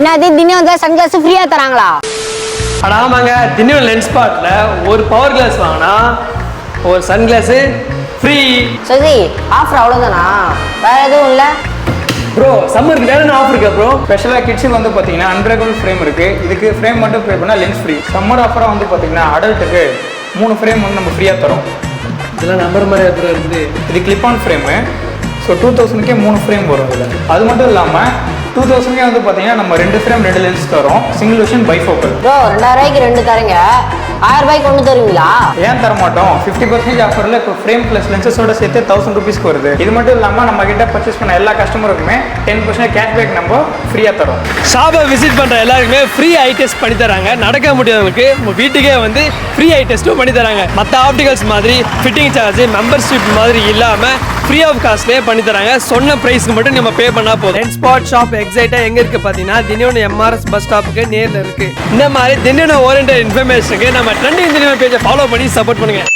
என்னது தினம் தான் சன்கிளாஸ் ஃப்ரீயா தராங்களா? அட ஆமாங்க, தினம் லென்ஸ் ஸ்பாட்ல ஒரு பவர் கிளாஸ் வாங்கினா ஒரு சன்கிளாஸ் ஃப்ரீ. சரி, ஆஃபர் அவ்வளோதானா? வேற எதுவும் இல்லை? ப்ரோ சம்மருக்கு வேற என்ன ஆஃபர் இருக்கா ப்ரோ? ஸ்பெஷலாக கிட்ஸுக்கு வந்து பார்த்தீங்கன்னா அன்பிரேக்கபிள் ஃப்ரேம் இருக்குது. இதுக்கு ஃப்ரேம் மட்டும் பே பண்ணால் லென்ஸ் ஃப்ரீ. சம்மர் ஆஃபராக வந்து பார்த்தீங்கன்னா அடல்ட்டுக்கு 3 ஃப்ரேம் வந்து நம்ம ஃப்ரீயாக தரோம். இதெல்லாம் நம்பர் மாதிரி எத்தனை இருக்குது? இது கிளிப் ஆன் ஃப்ரேமு. ஸோ 2000க்கே 3 ஃப்ரேம் வரும் இதில். அது மட்டும் இல்லாமல் 2000க்கே வந்து பார்த்தீங்கன்னா நம்ம 2 ஃப்ரேம் 2 லென்ஸ் தரோம். Single vision bifocal. ப்ரோ 2000 2 தரீங்க, 1000 ரூபாய்க்கு ஒன்று தருவீங்களா? ஏன் தர மாட்டோம்? 50% ஆஃபரில் இப்போ ஃப்ரேம் ப்ளஸ் லென்சஸோட சேர்த்து 1000 ருபீஸ்க்கு வருது. இது மட்டும் இல்லாமல் நம்ம கிட்ட பர்ச்சேஸ் பண்ண எல்லா கஸ்டமருக்குமே 10% கேஷ்பேக் நம்ம ஃப்ரீயாக தரோம். ஷாப்பை விசிட் பண்ணுற எல்லாருக்குமே ஃப்ரீ ஐ டெஸ்ட் பண்ணி தராங்க. நடக்க முடியாதவங்களுக்கு வீட்டுக்கே வந்து ஃப்ரீ ஐ டெஸ்ட்டும் பண்ணி தராங்க. மற்ற ஆப்டிகல்ஸ் மாதிரி ஃபிட்டிங் சார்ஜ் மெம்பர்ஷிப் மாதிரி இல்லாமல் ஃப்ரீ ஆஃப் காஸ்ட்லேயே பண்ணி தராங்க. சொன்ன ப்ரைஸ்க்கு மட்டும் நம்ம பே பண்ணா போதும். லென்ஸ் ஸ்பாட் ஷாப் எக்ஸைட்டாக எங்கே இருக்குது பார்த்தீங்கன்னா தினோட MRS பஸ் ஸ்டாப்புக்கு நேரில் இருக்குது. இந்த மாதிரி தினோட ஓரியன்டட் இன்ஃபர்மேஷனுக்கு நம்ம ட்ரெண்டிங் தினோ பேஜை ஃபாலோ பண்ணி சப்போர்ட் பண்ணுங்கள்.